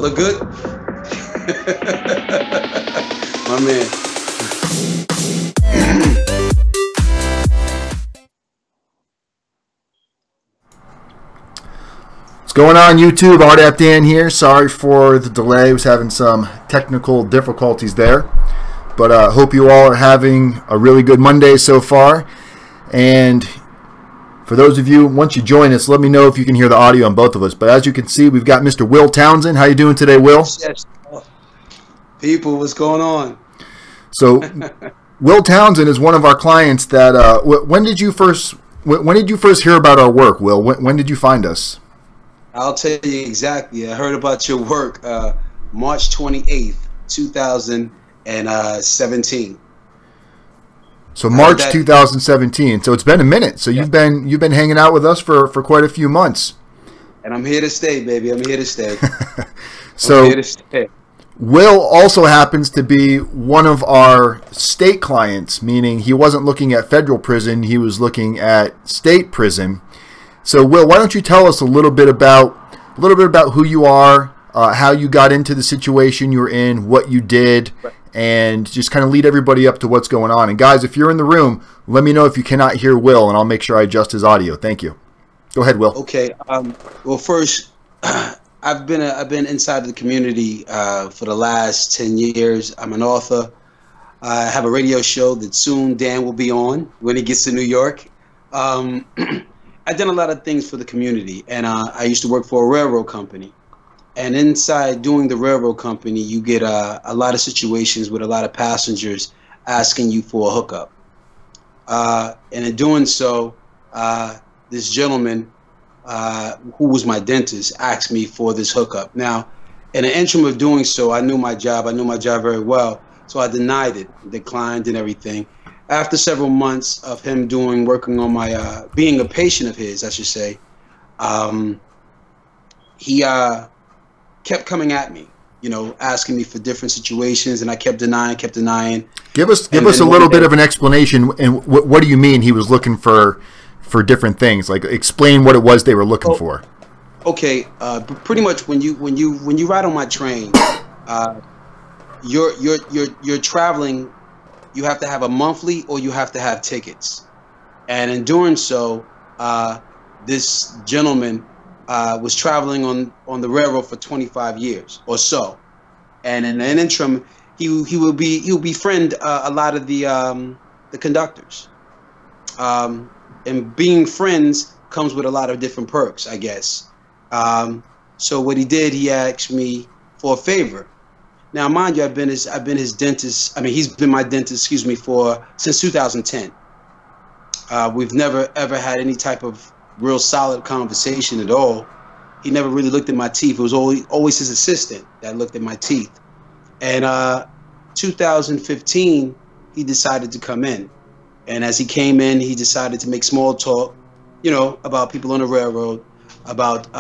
Look good? My man. What's going on, YouTube? RDAPdan here. Sorry for the delay. I was having some technical difficulties there. But hope you all are having a really good Monday so far. And for those of you, once you join us, let me know if you can hear the audio on both of us. But as you can see, we've got Mr. Wil Townsend. How you doing today, Wil? Yes. People, what's going on? So, Wil Townsend is one of our clients that. When did you first hear about our work, Wil? When did you find us? I'll tell you exactly. I heard about your work March 28th, 2017. So March 2017. So it's been a minute. So you've been hanging out with us for quite a few months. And I'm here to stay, baby. I'm here to stay. So I'm here to stay. Wil also happens to be one of our state clients, meaning he wasn't looking at federal prison, he was looking at state prison. So Wil, why don't you tell us a little bit about who you are, how you got into the situation you're in, what you did, and just kind of lead everybody up to what's going on. And guys, if you're in the room, let me know if you cannot hear Wil, and I'll make sure I adjust his audio. Thank you. Go ahead, Wil. Okay. Well, first, I've been inside of the community for the last 10 years. I'm an author. I have a radio show that soon Dan will be on when he gets to New York. I've done a lot of things for the community, and I used to work for a railroad company. And inside doing the railroad company, you get a lot of situations with a lot of passengers asking you for a hookup. And in doing so, this gentleman, who was my dentist, asked me for this hookup. Now, in the interim of doing so, I knew my job. I knew my job very well. So I denied it, declined and everything. After several months of him working on my, being a patient of his, I should say, he kept coming at me, asking me for different situations, and I kept denying. Give us a little bit of an explanation. And what do you mean he was looking for different things? Like, explain what it was they were looking for. Okay, pretty much when you ride on my train, you're traveling. You have to have a monthly, or you have to have tickets. And in doing so, this gentleman was traveling on the railroad for 25 years or so, and in an interim, he will befriend a lot of the conductors. And being friends comes with a lot of different perks, I guess. So what he did, he asked me for a favor. Now, mind you, I've been his dentist. I mean, he's been my dentist, since 2010. We've never ever had any type of real solid conversation at all. He never really looked at my teeth. It was always his assistant that looked at my teeth. And 2015, he decided to come in. And as he came in, he decided to make small talk, about people on the railroad, about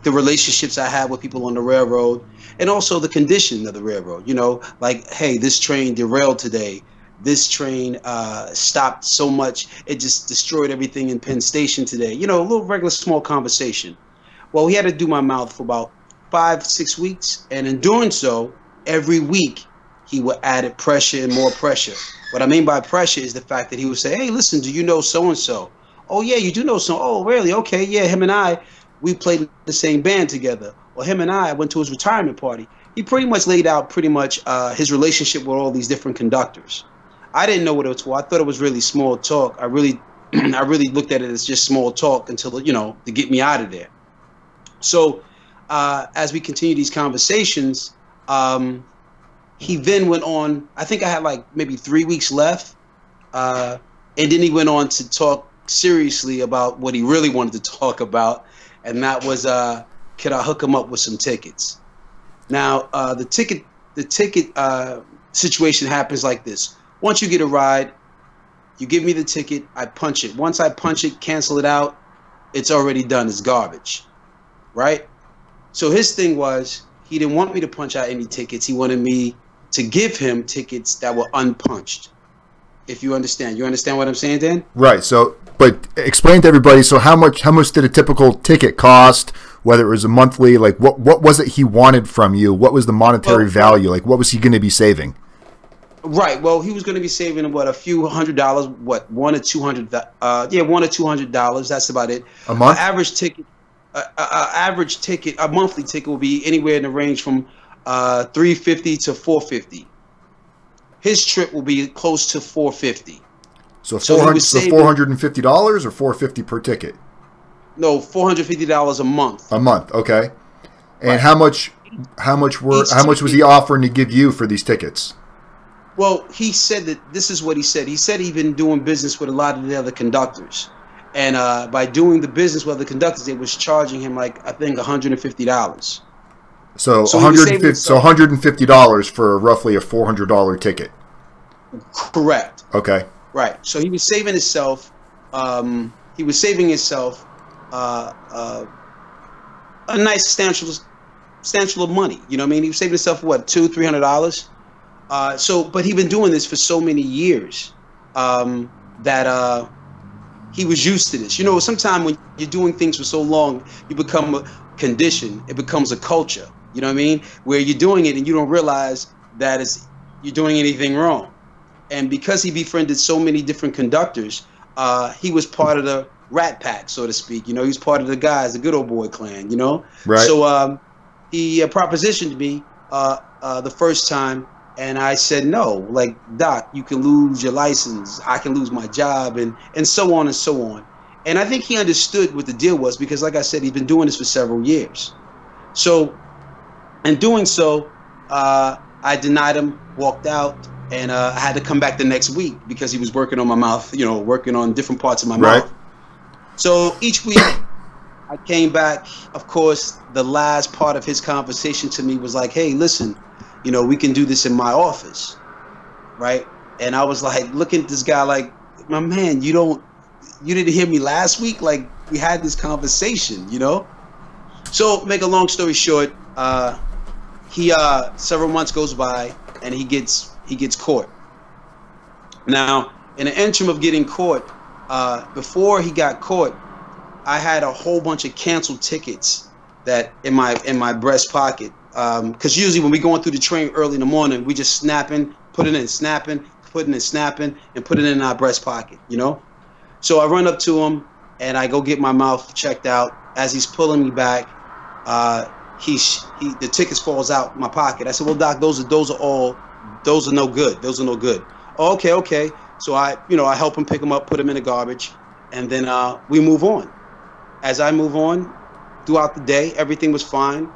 the relationships I had with people on the railroad, and also the condition of the railroad. Like, hey, this train derailed today. This train stopped so much, it just destroyed everything in Penn Station today. A little regular small conversation. Well, he had to do my mouth for about 5-6 weeks. And in doing so, every week, he would add pressure and more pressure. What I mean by pressure is the fact that he would say, hey, listen, do you know so-and-so? Oh, yeah, you do know so. Oh, really? Okay, yeah, him and I, we played in the same band together. Or him and I went to his retirement party. He pretty much laid out his relationship with all these different conductors. I didn't know what it was for. I thought it was really small talk. I really looked at it as just small talk until, to get me out of there. So as we continue these conversations, he then went on, I think I had like maybe 3 weeks left. And then he went on to talk seriously about what he really wanted to talk about. And that was, could I hook him up with some tickets? Now, the ticket situation happens like this. Once you get a ride, you give me the ticket, I punch it. Once I punch it, cancel it out, it's already done. It's garbage, right? So his thing was, he didn't want me to punch out any tickets. He wanted me to give him tickets that were unpunched. If you understand what I'm saying, Dan? Right. So, but explain to everybody. So, how much did a typical ticket cost? Whether it was a monthly, like what was it he wanted from you? What was the monetary value? Like, what was he going to be saving? Right. Well, he was going to be saving what, a few $100s, what, $100 or $200, $100 or $200. That's about it. A month. Average ticket, a monthly ticket will be anywhere in the range from $350 to $450. His trip will be close to $450. So $450 or $450 per ticket? No, $450 a month. A month, okay. And how much was he offering to give you for these tickets? Well, he said that this is what he said. He said he'd been doing business with a lot of the other conductors, and by doing the business with the conductors, they was charging him like, I think, $150. So $150 for roughly a $400 ticket. Correct. Okay. Right. So he was saving himself. A nice substantial of money. You know what I mean? He was saving himself what, $200-$300. But he'd been doing this for so many years that he was used to this. You know, sometimes when you're doing things for so long, you become a condition. It becomes a culture. You know what I mean? Where you're doing it and you don't realize that you're doing anything wrong. And because he befriended so many different conductors, he was part of the rat pack, so to speak. You know, he was part of the guys, the good old boy clan, you know? Right. So he propositioned me the first time, and I said no. Like, Doc, you can lose your license, I can lose my job, and so on and so on. And I think he understood what the deal was because, like I said, he's been doing this for several years. So in doing so, I denied him, walked out, and I had to come back the next week because he was working on my mouth, you know, working on different parts of my mouth. So each week I came back. Of course, the last part of his conversation to me was like, hey, listen, you know, we can do this in my office, right? And I was like, looking at this guy like, my man, you didn't hear me last week? Like, we had this conversation, you know? So make a long story short, several months goes by and he gets caught. Now, in the interim of getting caught, before he got caught, I had a whole bunch of canceled tickets that in my breast pocket. Because usually when we going through the train early in the morning, we just snapping, put it in, snapping, putting it, snapping, and put it in our breast pocket, you know? So I run up to him and I go get my mouth checked out. As he's pulling me back, the tickets falls out my pocket. I said, well, Doc, those are no good. Those are no good. Oh, okay. So I help him pick them up, put them in the garbage, and then we move on. As I move on throughout the day, everything was fine.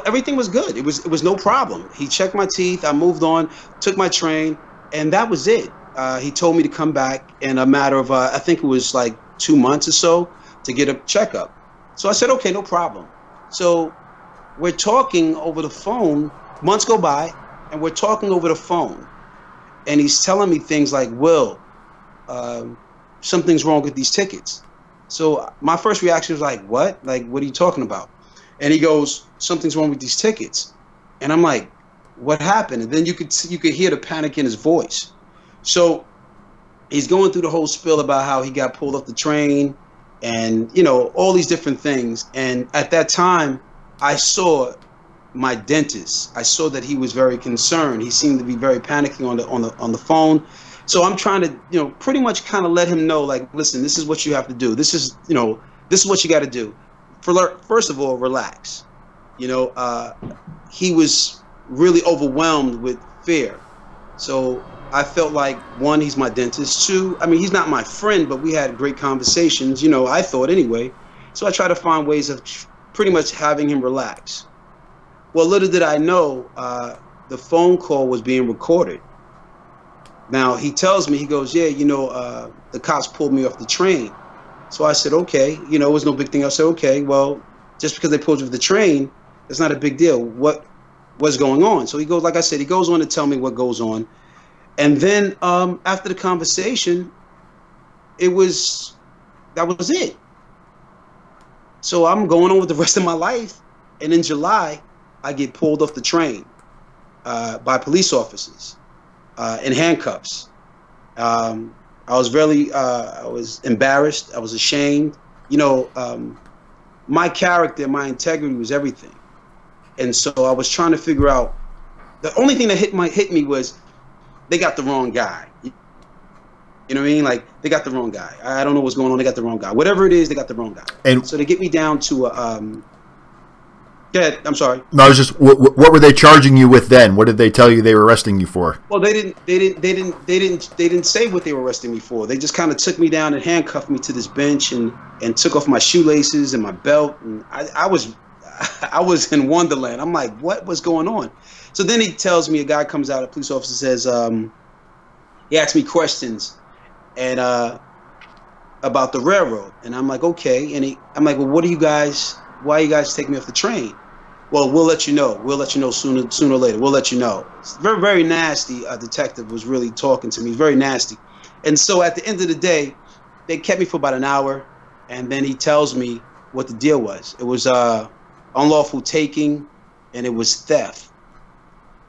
Everything was good. It was no problem. He checked my teeth. I moved on, took my train, and that was it. He told me to come back in a matter of I think it was like 2 months or so to get a checkup. So I said, okay, no problem. So we're talking over the phone. Months go by, and we're talking over the phone. And he's telling me things like, Will, something's wrong with these tickets. So my first reaction was like, what? Like, what are you talking about? And he goes, something's wrong with these tickets. And I'm like, what happened? And then you could hear the panic in his voice. So he's going through the whole spiel about how he got pulled off the train and, you know, all these different things. And at that time, I saw my dentist. I saw that he was very concerned. He seemed to be very panicking on the phone. So I'm trying to, you know, pretty much kind of let him know, like, listen, this is what you have to do. This is what you got to do. First of all, relax. You know, he was really overwhelmed with fear. So I felt like, one, he's my dentist. Two, I mean, he's not my friend, but we had great conversations, you know, I thought anyway. So I try to find ways of pretty much having him relax. Well, little did I know, the phone call was being recorded. Now, he tells me, he goes, yeah, you know, the cops pulled me off the train. So I said, okay, you know, it was no big thing. I said, okay, well, just because they pulled you off the train, it's not a big deal. What's going on? So he goes, like I said, he goes on to tell me what goes on. And then after the conversation, that was it. So I'm going on with the rest of my life. And in July, I get pulled off the train by police officers. in handcuffs. I was really, I was embarrassed. I was ashamed. You know, my character, my integrity was everything. And so I was trying to figure out, the only thing that hit me was they got the wrong guy. You know what I mean? Like, they got the wrong guy. I don't know what's going on. They got the wrong guy. Whatever it is, they got the wrong guy. And so they get me down to yeah, I'm sorry. No, I was just, what were they charging you with then? What did they tell you they were arresting you for? Well, they didn't say what they were arresting me for. They just kind of took me down and handcuffed me to this bench and took off my shoelaces and my belt. And I was in Wonderland. I'm like, what was going on? So then he tells me, a guy comes out, a police officer says, he asked me questions and about the railroad. And I'm like, okay. And I'm like, well, why are you guys taking me off the train? Well, we'll let you know. We'll let you know sooner or later. We'll let you know. It's very, very nasty. A detective was really talking to me. Very nasty. And so at the end of the day, they kept me for about an hour. And then he tells me what the deal was. It was unlawful taking and it was theft.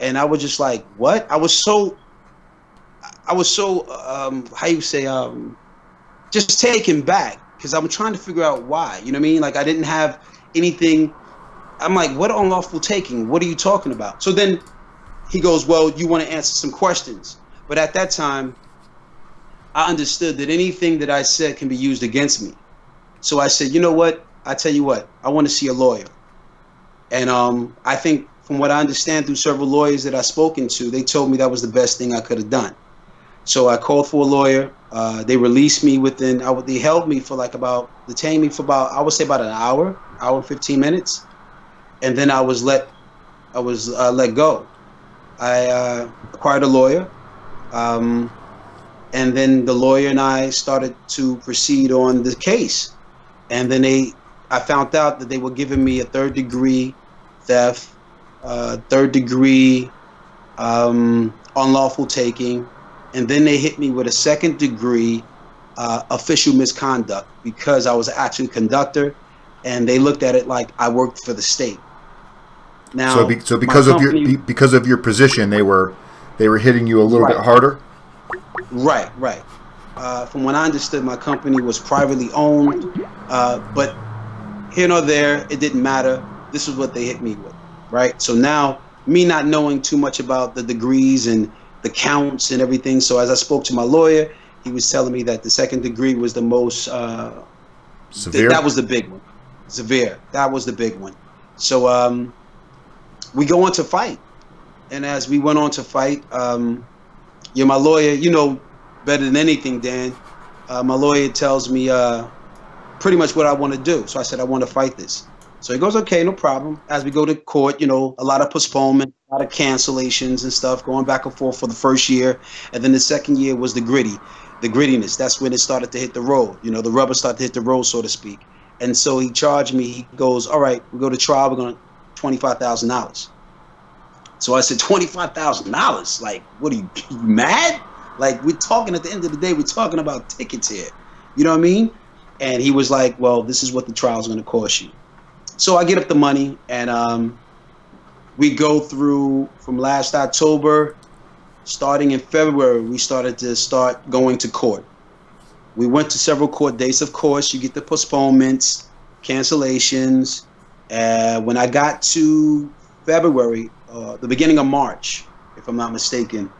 And I was just like, what? I was so how you say, just taken back, because I'm trying to figure out why. You know what I mean? Like, I didn't have anything. I'm like, what unlawful taking? What are you talking about? So then he goes, well, you want to answer some questions. But at that time, I understood that anything that I said can be used against me. So I said, you know what? I tell you what, I want to see a lawyer. And I think from what I understand through several lawyers that I've spoken to, they told me that was the best thing I could have done. So I called for a lawyer. They released me within, they held me for like detained me for about, I would say about an hour and 15 minutes. And then I was let go. I acquired a lawyer. And then the lawyer and I started to proceed on the case. And then I found out that they were giving me a 3rd-degree theft, 3rd-degree unlawful taking, and then they hit me with a 2nd-degree official misconduct because I was actually conductor, and they looked at it like I worked for the state. Now, so because of your position, they were hitting you a little bit harder. Right. From what I understood, my company was privately owned, but here nor there, it didn't matter. This is what they hit me with, right? So now, me not knowing too much about the degrees and the counts and everything, so as I spoke to my lawyer, he was telling me that the 2nd degree was the most severe. That was the big one. Severe. That was the big one. So we go on to fight, and as we went on to fight, you're my lawyer. You know better than anything, Dan. My lawyer tells me pretty much what I want to do. So I said, I want to fight this. So he goes, okay, no problem. As we go to court, you know, a lot of postponement, a lot of cancellations and stuff, going back and forth for the first year. And then the 2nd year was the grittiness. That's when it started to hit the road. You know, the rubber started to hit the road, so to speak. And so he charged me. He goes, all right, we go to trial. We're going to $25,000. So I said, $25,000? Like, what are you mad? Like, we're talking at the end of the day, we're talking about tickets here. You know what I mean? And he was like, well, this is what the trial is going to cost you. So I get up the money, and we go through from last October, starting in February, we started going to court. We went to several court dates. Of course, you get the postponements, cancellations. When I got to February, the beginning of March, if I'm not mistaken,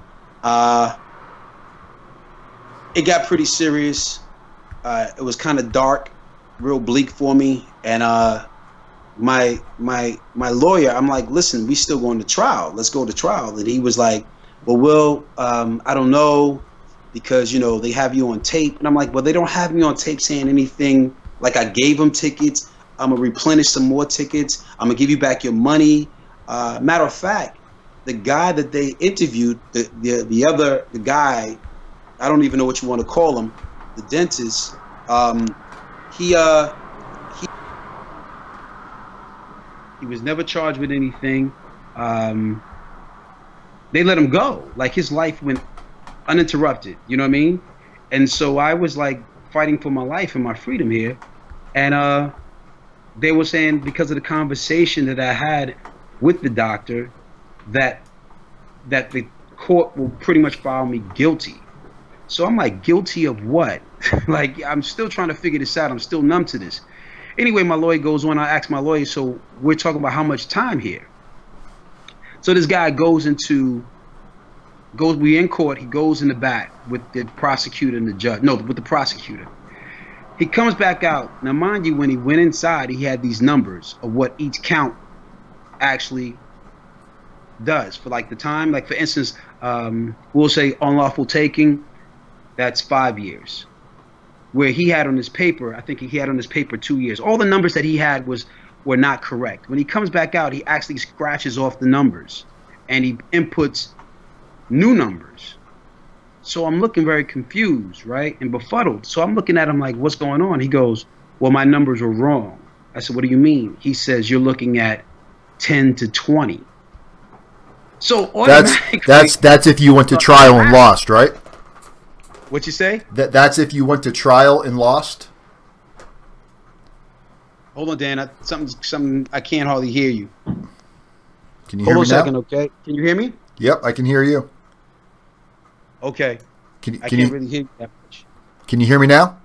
it got pretty serious. It was kind of dark, real bleak for me, and my lawyer, I'm like, listen, we still going to trial. Let's go to trial. And he was like, well, Will, I don't know, because, you know, they have you on tape. And I'm like, well, they don't have me on tape saying anything. Like, I gave them tickets. I'm going to replenish some more tickets. I'm going to give you back your money. Matter of fact, the guy that they interviewed, the guy, I don't even know what you want to call him, the dentist, he was never charged with anything. They let him go. Like, his life went uninterrupted. You know what I mean? And so I was like fighting for my life and my freedom here. And they were saying, because of the conversation that I had with the doctor, that the court will pretty much file me guilty. So I'm like, guilty of what? Like, I'm still trying to figure this out. I'm still numb to this. Anyway, my lawyer goes on. I ask my lawyer, so we're talking about how much time here. So this guy we in court. He goes in the back with the prosecutor and the judge. No, with the prosecutor. He comes back out. Now, mind you, when he went inside, he had these numbers of what each count actually does for like the time. Like, for instance, we'll say unlawful taking, that's 5 years. Where he had on his paper, I think he had on his paper 2 years. All the numbers that he had were not correct. When he comes back out, he actually scratches off the numbers and he inputs new numbers. So I'm looking very confused, right, and befuddled. So I'm looking at him like, what's going on? He goes, well, my numbers were wrong. I said, what do you mean? He says, you're looking at 10 to 20. So that's if you went to trial and lost, right? What you say? That's if you went to trial and lost. Hold on, Dan. Something. I can't hardly hear you. Can you hear me now? Hold on a second, okay? Can you hear me? Yep, I can hear you. Okay. I can't really hear you that much. Can you hear me now?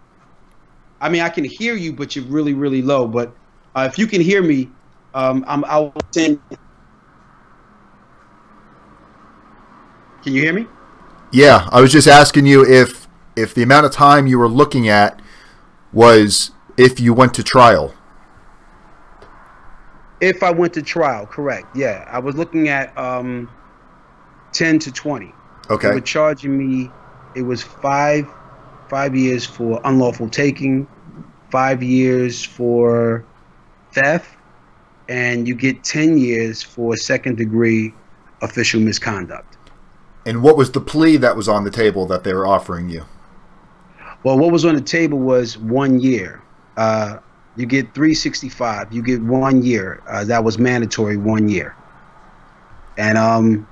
I mean, I can hear you, but you're really, really low. But if you can hear me, I'll send. Can you hear me? Yeah, I was just asking you if the amount of time you were looking at was if you went to trial. If I went to trial, correct. Yeah, I was looking at 10 to 20. Okay. They were charging me. It was five years for unlawful taking, 5 years for theft, and you get 10 years for second-degree official misconduct. And what was the plea that was on the table that they were offering you? Well, what was on the table was 1 year. You get 365. You get 1 year. That was mandatory, 1 year. And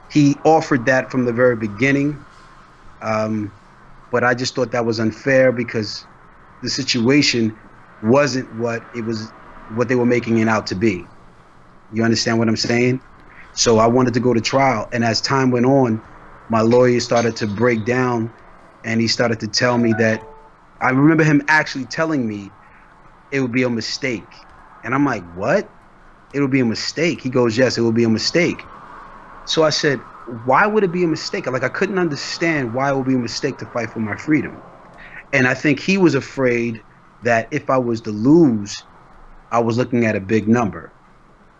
he offered that from the very beginning. But I just thought that was unfair because the situation wasn't what they were making it out to be. You understand what I'm saying? So I wanted to go to trial, and as time went on, my lawyer started to break down, and he started to tell me that, I remember him actually telling me it would be a mistake. And I'm like, what? It would be a mistake? He goes, yes, it will be a mistake. So I said, why would it be a mistake? Like, I couldn't understand why it would be a mistake to fight for my freedom. And I think he was afraid that if I was to lose, I was looking at a big number.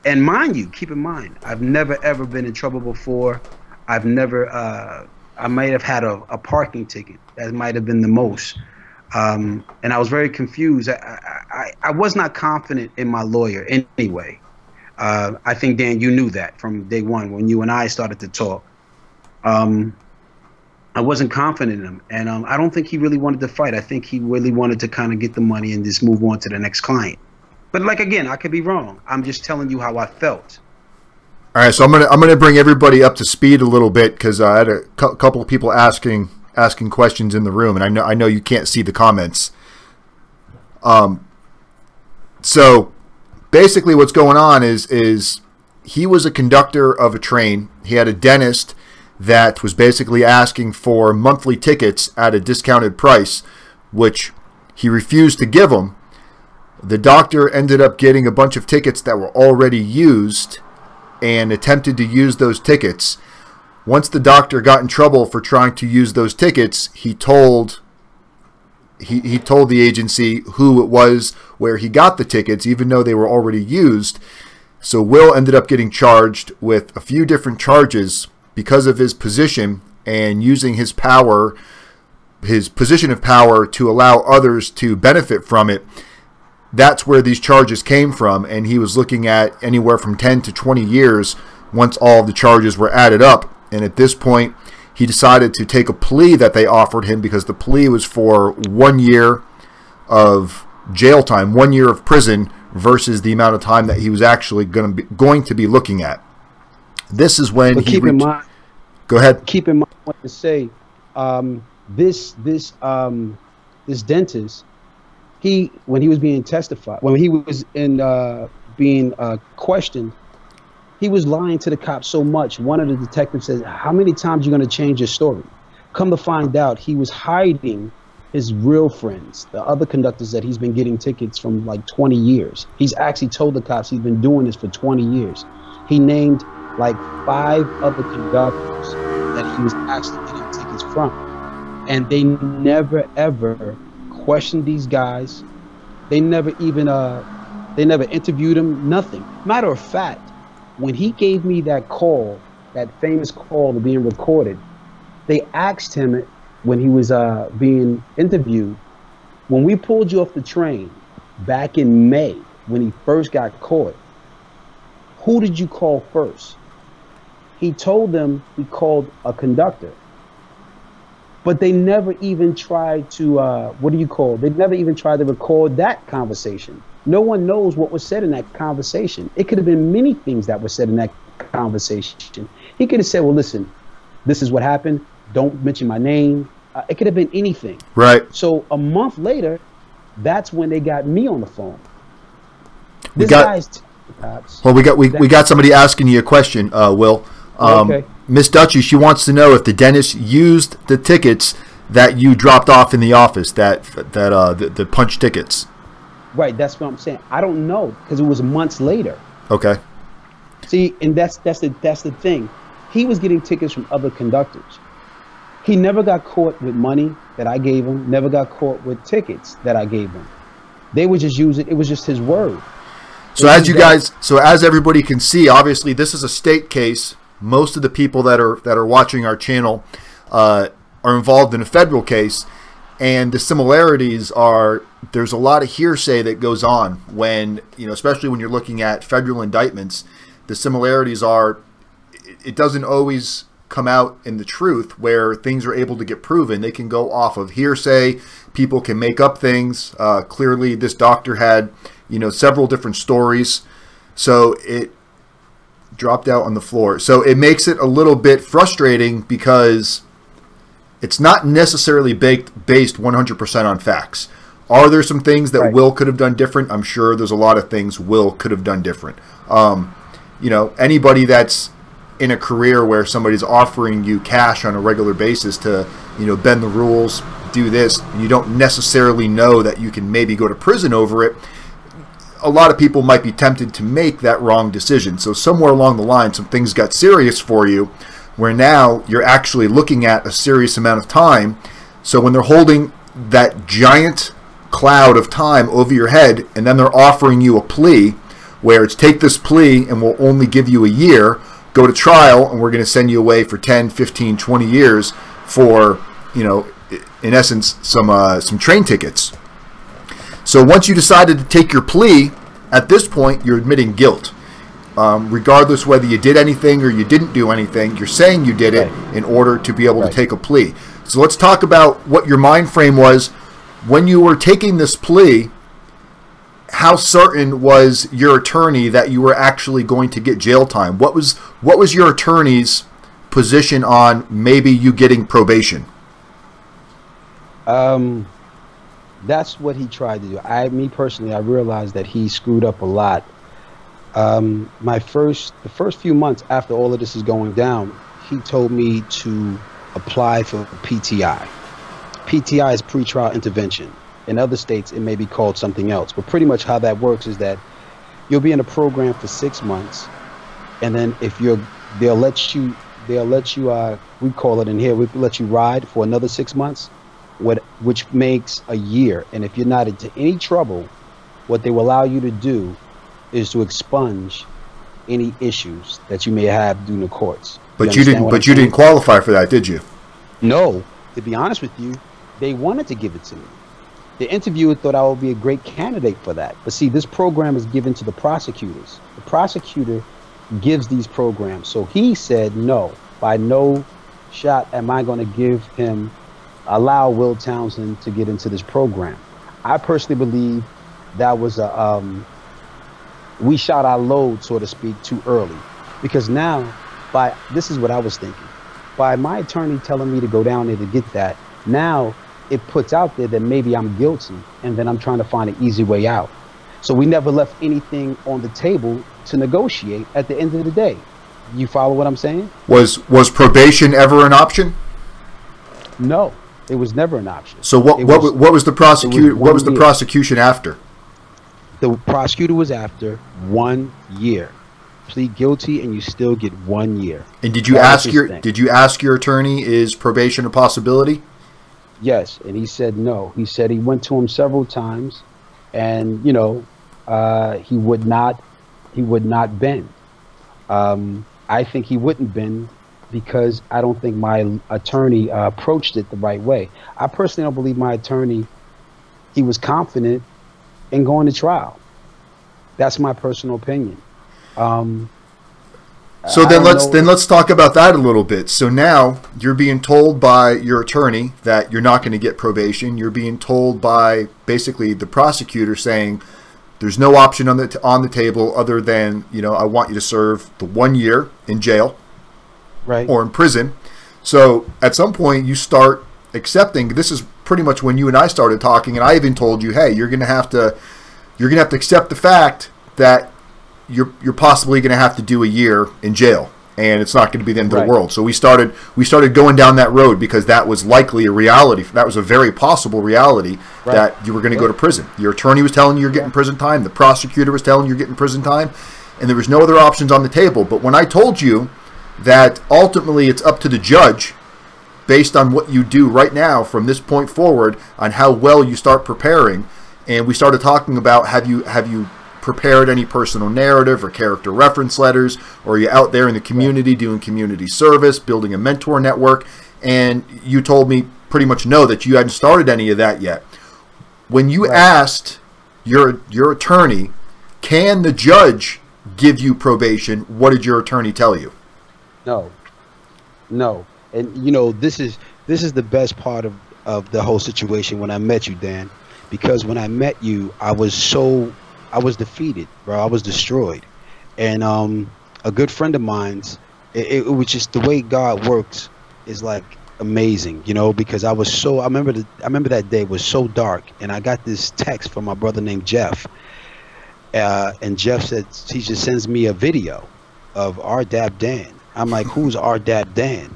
And mind you, keep in mind, I've never ever been in trouble before. I've never, I might have had a parking ticket. That might have been the most. And I was very confused. I was not confident in my lawyer anyway. I think, Dan, you knew that from day one when you and I started to talk. I wasn't confident in him. And I don't think he really wanted to fight. I think he really wanted to kind of get the money and just move on to the next client. But like, again, I could be wrong. I'm just telling you how I felt. All right, so I'm gonna bring everybody up to speed a little bit because I had a couple of people asking questions in the room, and I know you can't see the comments. So basically, what's going on is he was a conductor of a train. He had a dentist that was basically asking for monthly tickets at a discounted price, which he refused to give him. The doctor ended up getting a bunch of tickets that were already used and attempted to use those tickets. Once the doctor got in trouble for trying to use those tickets, he told the agency who it was where he got the tickets, even though they were already used. So Wil ended up getting charged with a few different charges because of his position and using his power, his position of power, to allow others to benefit from it. That's where these charges came from, and he was looking at anywhere from 10 to 20 years once all of the charges were added up. And at this point, he decided to take a plea that they offered him because the plea was for 1 year of jail time, 1 year of prison versus the amount of time that he was actually going to be looking at. This is when but keep in mind. Go ahead. Keep in mind what to say. This dentist. When he was being testified, when he was being questioned, He was lying to the cops so much. One of the detectives said, how many times are you going to change your story? Come to find out, he was hiding his real friends, the other conductors that he's been getting tickets from like 20 years. He's actually told the cops he's been doing this for 20 years. He named like 5 other conductors that he was actually getting tickets from. And they never, ever questioned these guys. They never even, they never interviewed him, nothing. Matter of fact, when he gave me that call, that famous call to being recorded, they asked him when he was being interviewed, when we pulled you off the train back in May, when he first got caught, who did you call first? He told them he called a conductor. But they never even tried to, they never even tried to record that conversation. No one knows what was said in that conversation. It could have been many things that were said in that conversation. He could have said, well, listen, this is what happened. Don't mention my name. It could have been anything. Right. So a month later, that's when they got me on the phone. We got somebody asking you a question, Will. Okay. Miss Dutchy, she wants to know if the dentist used the tickets that you dropped off in the office, the punch tickets. Right, that's what I'm saying. I don't know because it was months later. Okay. See, and that's the thing. He was getting tickets from other conductors. He never got caught with money that I gave him. Never got caught with tickets that I gave him. They would just use it. It was just his word. So as everybody can see, obviously this is a state case. Most of the people that are watching our channel are involved in a federal case, and the similarities are there's a lot of hearsay that goes on when, especially when you're looking at federal indictments. The similarities are it doesn't always come out in the truth where things are able to get proven. They can go off of hearsay. People can make up things. Clearly, this doctor had several different stories, so it dropped out on the floor. So it makes it a little bit frustrating because it's not necessarily based 100% on facts. Are there some things that right. Will could have done different? I'm sure there's a lot of things Will could have done different. Anybody that's in a career where somebody's offering you cash on a regular basis to, bend the rules, do this, and you don't necessarily know that you can maybe go to prison over it, a lot of people might be tempted to make that wrong decision. So somewhere along the line, some things got serious for you, where now you're actually looking at a serious amount of time. So when they're holding that giant cloud of time over your head, and then they're offering you a plea, where it's take this plea and we'll only give you a year, go to trial, and we're going to send you away for 10, 15, 20 years for, in essence, some train tickets. So once you decided to take your plea, at this point, you're admitting guilt. Regardless whether you did anything or you didn't do anything, you're saying you did it in order to be able to take a plea. So let's talk about what your mind frame was when you were taking this plea. How certain was your attorney that you were actually going to get jail time? What was your attorney's position on maybe you getting probation? That's what he tried to do. Me personally, I realized that he screwed up a lot. The first few months after all of this is going down, he told me to apply for PTI. PTI is pretrial intervention. In other states, it may be called something else, but pretty much how that works is that you'll be in a program for 6 months, and then if they'll let you, we call it in here, we let you ride for another 6 months, which makes a year. And if you're not into any trouble, what they will allow you to do is to expunge any issues that you may have during the courts. But you didn't qualify for that, did you? No, to be honest with you, they wanted to give it to me. The interviewer thought I would be a great candidate for that. But see, this program is given to the prosecutors. The prosecutor gives these programs. So he said, no, by no shot am I going to allow Wil Townsend to get into this program. I personally believe that was we shot our load, so to speak, too early. Because now, this is what I was thinking. By my attorney telling me to go down there to get that, now it puts out there that maybe I'm guilty, and then I'm trying to find an easy way out. So we never left anything on the table to negotiate at the end of the day. You follow what I'm saying? Was probation ever an option? No, it was never an option. So what was the prosecution after? The prosecutor was after 1 year. Plead guilty and you still get 1 year. And did you ask your attorney, is probation a possibility? Yes, and he said no. He said he went to him several times, and you know, he would not bend. I think he wouldn't bend because I don't think my attorney approached it the right way. I personally don't believe my attorney, he was confident in going to trial. That's my personal opinion. So then let's talk about that a little bit. So now you're being told by your attorney that you're not going to get probation. You're being told by basically the prosecutor saying there's no option on the table other than, you know, I want you to serve the 1 year in jail, right, or in prison. So at some point you start accepting. This is pretty much when you and I started talking, and I even told you, hey, you're gonna have to accept the fact that you're possibly going to have to do a year in jail, and it's not going to be the end of the world. So we started going down that road because that was likely a reality. That was a very possible reality that you were going to go to prison. Your attorney was telling you you're getting prison time. The prosecutor was telling you you're getting prison time, and there was no other options on the table. But when I told you that ultimately it's up to the judge, based on what you do right now from this point forward, on how well you start preparing, and we started talking about have you prepared any personal narrative or character reference letters, or are you out there in the community doing community service, building a mentor network? And you told me pretty much no, that you hadn't started any of that yet. When you asked your attorney, can the judge give you probation, what did your attorney tell you? No. And you know, this is the best part of the whole situation when I met you, Dan, because when I met you, I was defeated, bro. I was destroyed. And a good friend of mine's, it was just the way God works is like amazing, you know, because I remember that day was so dark, and I got this text from my brother named Jeff. And Jeff said he just sends me a video of rdapdan. I'm like, who's rdapdan?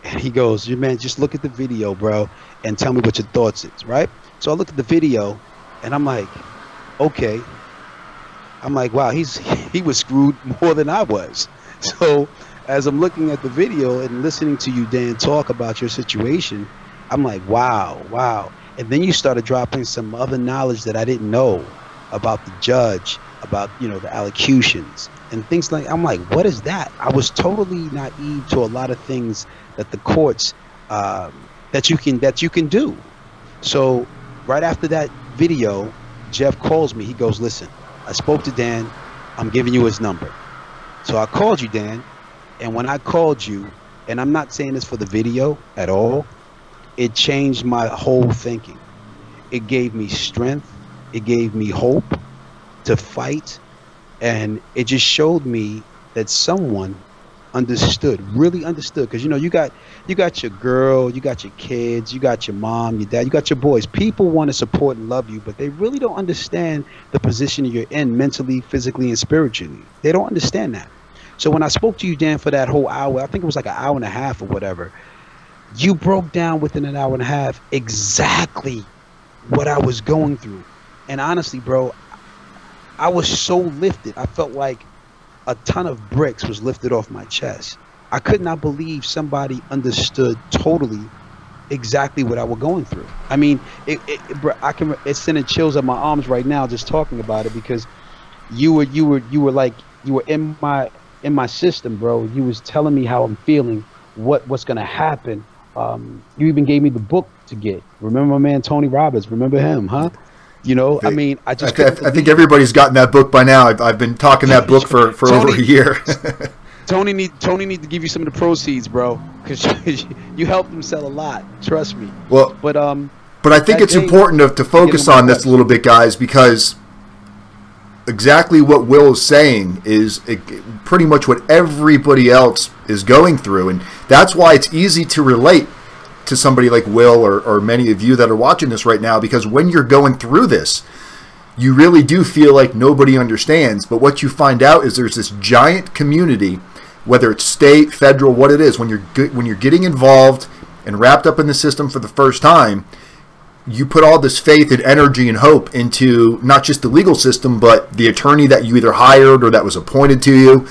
And he goes, man, just look at the video, bro, and tell me what your thoughts is, right? So I looked at the video, and I'm like, okay. I'm like, wow, he was screwed more than I was. So as I'm looking at the video and listening to you, Dan, talk about your situation, I'm like, wow. And then you started dropping some other knowledge that I didn't know about the judge, about, you know, the allocutions and things like. I'm like, what is that? I was totally naive to a lot of things that the courts that you can do. So right after that video, Jeff calls me. He goes, listen, I spoke to Dan. I'm giving you his number. So I called you, Dan. And when I called you, and I'm not saying this for the video at all, it changed my whole thinking. It gave me strength. It gave me hope to fight. And it just showed me that someone understood, really understood. Because, you know, you got your girl, you got your kids, you got your mom, your dad, you got your boys. People want to support and love you, but they really don't understand the position you're in mentally, physically, and spiritually. They don't understand that. So when I spoke to you, Dan, for that whole hour, I think it was like an hour and a half or whatever, you broke down within an hour and a half exactly what I was going through. And honestly, bro, I was so lifted. I felt like a ton of bricks was lifted off my chest. I could not believe somebody understood totally exactly what I was going through. I mean, it's sending chills up my arms right now just talking about it, because you were in my system, bro. You was telling me how I'm feeling, what's gonna happen. You even gave me the book to get. Remember my man Tony Roberts? Remember him, huh? You know, I mean, I think everybody's gotten that book by now. I've been talking that book for over a year. Tony need to give you some of the proceeds, bro, because you helped him sell a lot. Trust me. Well, but I think it's important to focus on this a little bit, guys, because exactly what Wil is saying is pretty much what everybody else is going through, and that's why it's easy to relate to somebody like Wil or many of you that are watching this right now, because when you're going through this, you really do feel like nobody understands. But what you find out is there's this giant community, whether it's state, federal, what it is, when you're getting involved and wrapped up in the system for the first time, you put all this faith and energy and hope into not just the legal system, but the attorney that you either hired or that was appointed to you.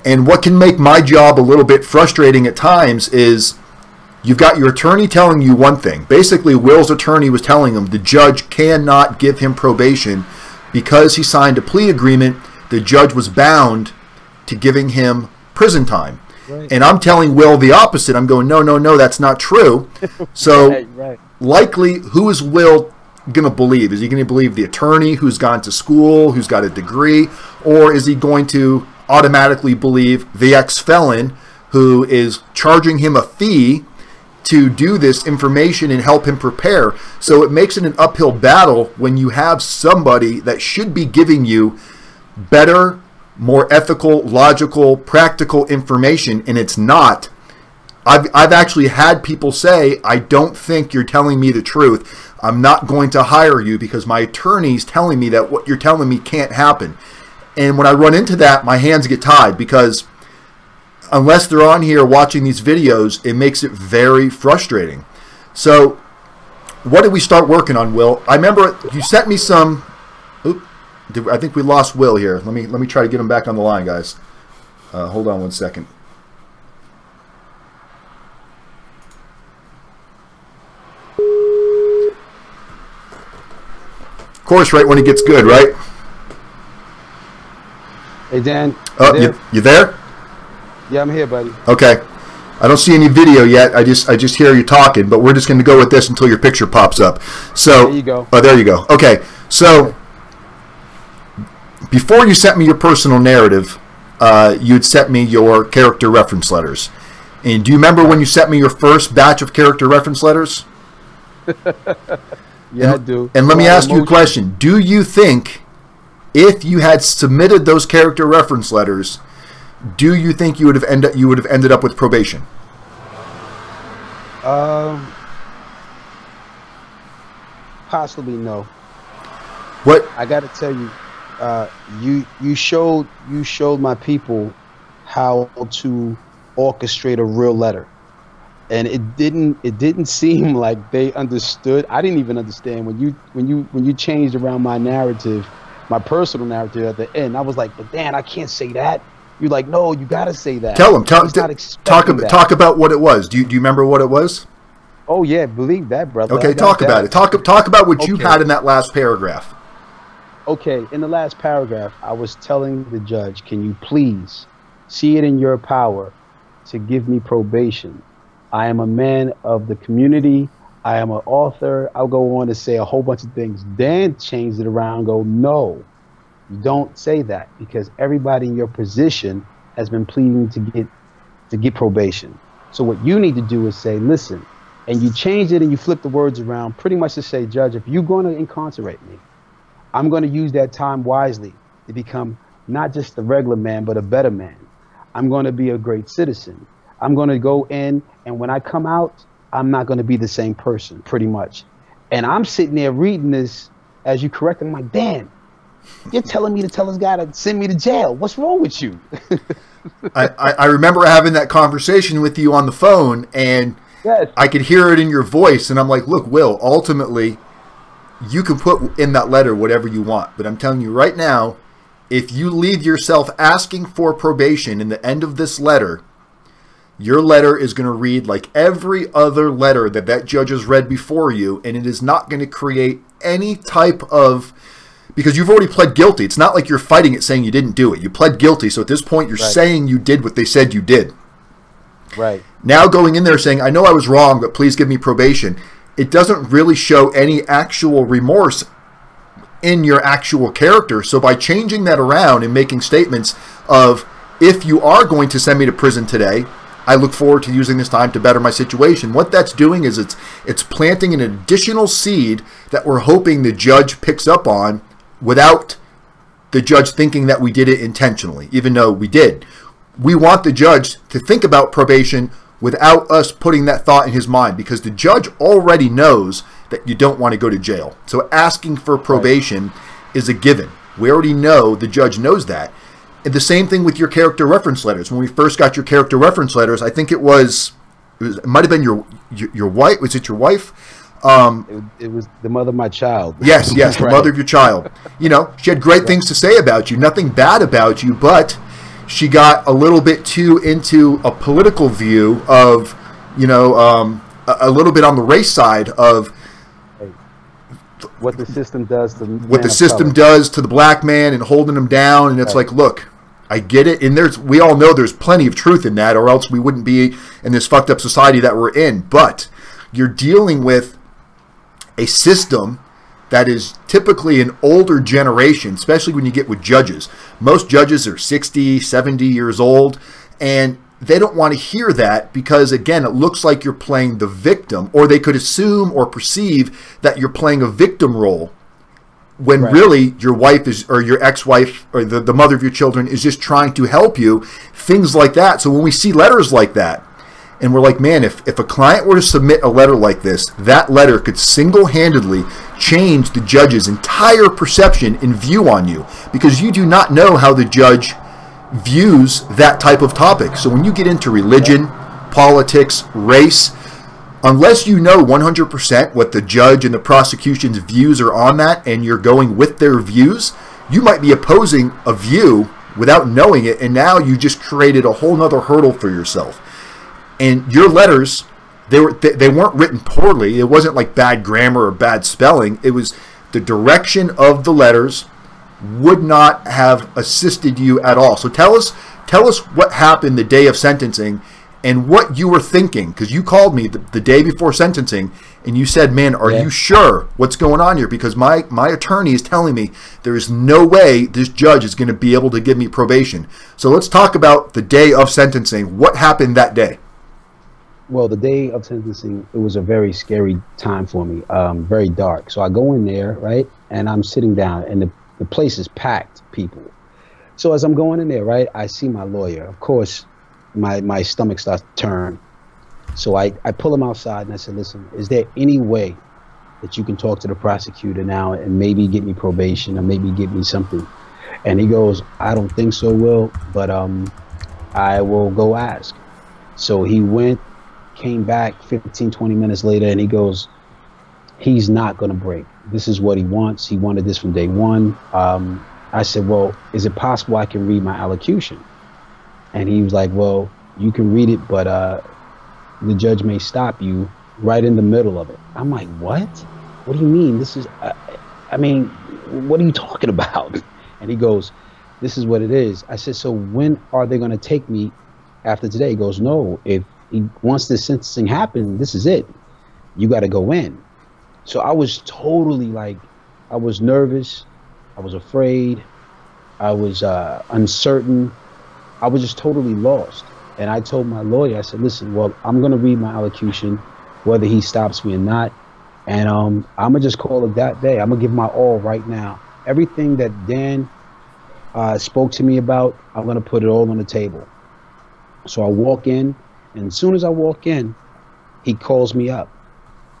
And what can make my job a little bit frustrating at times is you've got your attorney telling you one thing. Basically, Wil's attorney was telling him the judge cannot give him probation because he signed a plea agreement. The judge was bound to giving him prison time. Right. And I'm telling Wil the opposite. I'm going, no, that's not true. So right. Likely, who is Wil going to believe? Is he going to believe the attorney who's gone to school, who's got a degree, or is he going to automatically believe the ex-felon who is charging him a fee to do this information and help him prepare? So it makes it an uphill battle when you have somebody that should be giving you better, more ethical, logical, practical information, and it's not. I've actually had people say, I don't think you're telling me the truth. I'm not going to hire you because my attorney's telling me that what you're telling me can't happen. And when I run into that, my hands get tied, because unless they're on here watching these videos, it makes it very frustrating. So what did we start working on, Wil? I remember you sent me some... I think we lost Wil here. Let me try to get him back on the line, guys. Hold on one second. Of course, right when it gets good, right? Hey, Dan. Oh, you there? Yeah, I'm here, buddy. Okay. I don't see any video yet. I just hear you talking, but we're just going to go with this until your picture pops up. So there you go. Oh, there you go. Okay. So before you sent me your personal narrative, you'd sent me your character reference letters. And do you remember when you sent me your first batch of character reference letters? Yeah, I do. And let me ask you a question. Do you think if you had submitted those character reference letters, do you think you would have ended up with probation? Possibly no. What? I got to tell you, you showed my people how to orchestrate a real letter, and it didn't seem like they understood. I didn't even understand when you changed around my narrative, my personal narrative at the end. I was like, but Dan, I can't say that. You're like, no, you got to say that. Tell him. Talk about what it was. Do you remember what it was? Oh yeah, believe that, brother. Okay, talk about it. Talk about what you had in that last paragraph. Okay, in the last paragraph, I was telling the judge, can you please see it in your power to give me probation? I am a man of the community. I am an author. I'll go on to say a whole bunch of things. Dan changed it around and go, no, you don't say that, because everybody in your position has been pleading to get probation. So what you need to do is say, listen, and you change it and you flip the words around pretty much to say, judge, if you're going to incarcerate me, I'm going to use that time wisely to become not just a regular man, but a better man. I'm going to be a great citizen. I'm going to go in, and when I come out, I'm not going to be the same person, pretty much. And I'm sitting there reading this as you correct. I'm like, Dan, you're telling me to tell this guy to send me to jail. What's wrong with you? I remember having that conversation with you on the phone, and yes, I could hear it in your voice. And I'm like, look, Wil, ultimately, you can put in that letter whatever you want. But I'm telling you right now, if you leave yourself asking for probation in the end of this letter, your letter is going to read like every other letter that judge has read before you, and it is not going to create any type of... Because you've already pled guilty. It's not like you're fighting it saying you didn't do it. You pled guilty, so at this point you're saying you did what they said you did. Right. Now going in there saying, I know I was wrong, but please give me probation. It doesn't really show any actual remorse in your actual character. So by changing that around and making statements of, if you are going to send me to prison today, I look forward to using this time to better my situation. What that's doing is it's planting an additional seed that we're hoping the judge picks up on without the judge thinking that we did it intentionally, even though we did. We want the judge to think about probation without us putting that thought in his mind, because the judge already knows that you don't want to go to jail. So asking for probation is a given. We already know, the judge knows that. And the same thing with your character reference letters. When we first got your character reference letters, I think it might have been your wife. Was it your wife? It was the mother of my child. Yes, Right. the mother of your child. You know, she had great things to say about you, nothing bad about you, but she got a little bit too into a political view of, you know, a little bit on the race side of what the system does to the black man and holding him down. And it's like, look, I get it. And we all know there's plenty of truth in that, or else we wouldn't be in this fucked up society that we're in. But you're dealing with a system that is typically an older generation, especially when you get with judges. Most judges are 60, 70 years old, and they don't want to hear that because, again, it looks like you're playing the victim, or they could assume or perceive that you're playing a victim role when really your wife is, or your ex-wife, or the mother of your children is just trying to help you, things like that. So when we see letters like that, and we're like, man, if a client were to submit a letter like this, that letter could single-handedly change the judge's entire perception and view on you, because you do not know how the judge views that type of topic. So when you get into religion, politics, race, unless you know 100% what the judge and the prosecution's views are on that, and you're going with their views, you might be opposing a view without knowing it, and now you just created a whole nother hurdle for yourself. And your letters, they weren't written poorly. It wasn't like bad grammar or bad spelling. It was the direction of the letters would not have assisted you at all. So tell us what happened the day of sentencing and what you were thinking, because you called me the day before sentencing and you said, man, are you sure what's going on here? Because my attorney is telling me there is no way this judge is going to be able to give me probation. So let's talk about the day of sentencing. What happened that day? Well, the day of sentencing, it was a very scary time for me, very dark. So I go in there, right, and I'm sitting down, and the place is packed, people. So as I'm going in there, right, I see my lawyer. Of course, my stomach starts to turn. So I pull him outside, and I said, listen, is there any way that you can talk to the prosecutor now and maybe get me probation or maybe get me something? And he goes, I don't think so, Will, but I will go ask. So he went, came back 15, 20 minutes later, and he goes, he's not going to break. This is what he wants. He wanted this from day one. I said, well, is it possible I can read my allocution? And he was like, well, you can read it, but the judge may stop you right in the middle of it. I'm like, what? What do you mean? This is, I mean, what are you talking about? And he goes, this is what it is. I said, so when are they going to take me after today? He goes, no, once this sentencing happened, this is it. You got to go in. So I was totally like, I was nervous. I was afraid. I was uncertain. I was just totally lost. And I told my lawyer, I said, listen, well, I'm going to read my allocution, whether he stops me or not. And I'm going to just call it that day. I'm going to give my all right now. Everything that Dan spoke to me about, I'm going to put it all on the table. So I walk in. And as soon as I walk in, he calls me up.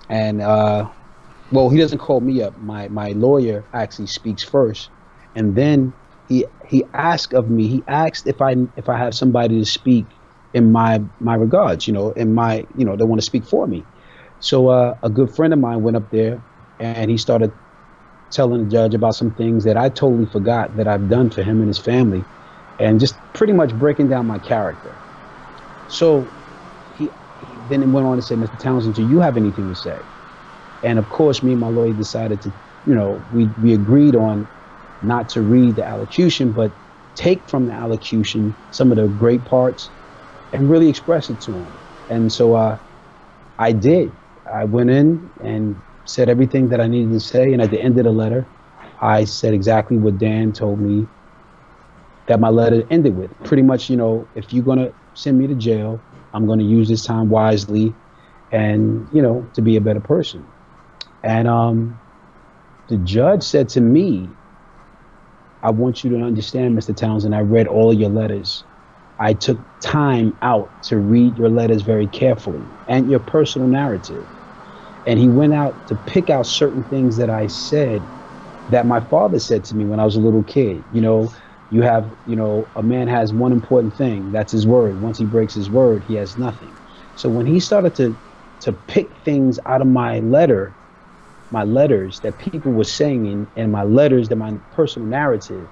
And, well, he doesn't call me up. My lawyer actually speaks first. And then he asked of me, he asked if I have somebody to speak in my regards, you know, in my, you know, they want to speak for me. So a good friend of mine went up there and he started telling the judge about some things that I totally forgot that I've done for him and his family, and just pretty much breaking down my character. So he then went on to say, Mr. Townsend, do you have anything to say? And of course, me and my lawyer decided to, you know, we agreed on not to read the allocution, but take from the allocution some of the great parts and really express it to him. And so I did. I went in and said everything that I needed to say. And at the end of the letter, I said exactly what Dan told me that my letter ended with. Pretty much, you know, if you're going to send me to jail, I'm going to use this time wisely and, you know, to be a better person. And the judge said to me, I want you to understand, Mr. Townsend, I read all of your letters. I took time out to read your letters very carefully and your personal narrative. And he went out to pick out certain things that I said that my father said to me when I was a little kid. You know, you have, you know, a man has one important thing. That's his word. Once he breaks his word, he has nothing. So when he started to pick things out of my letters that people were saying and my letters, that my personal narrative,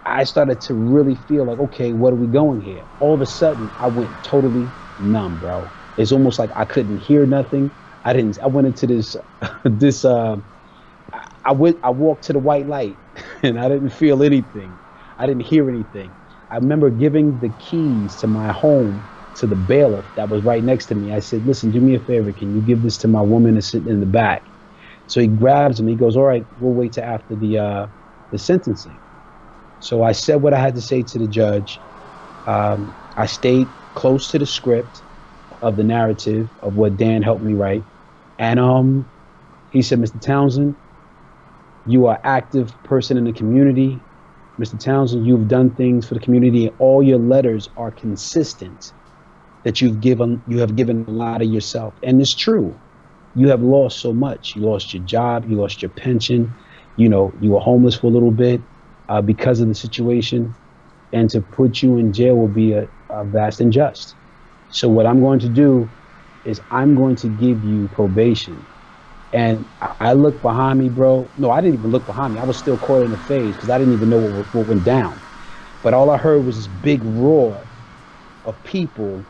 I started to really feel like, okay, what are we going here? All of a sudden, I went totally numb, bro. It's almost like I couldn't hear nothing. I went into this, I walked to the white light and I didn't feel anything. I didn't hear anything. I remember giving the keys to my home to the bailiff that was right next to me. I said, listen, do me a favor. Can you give this to my woman that's sitting in the back? So he grabs him. He goes, all right, we'll wait till after the sentencing. So I said what I had to say to the judge. I stayed close to the script of the narrative of what Dan helped me write. And he said, Mr. Townsend, you are an active person in the community. Mr. Townsend, you've done things for the community. All your letters are consistent that you have given a lot of yourself. And it's true. You have lost so much. You lost your job. You lost your pension. You know, you were homeless for a little bit because of the situation. And to put you in jail will be a vast injustice. So what I'm going to do is I'm going to give you probation. And I looked behind me, bro. No, I didn't even look behind me. I was still caught in the phase because I didn't even know what went down. But all I heard was this big roar of people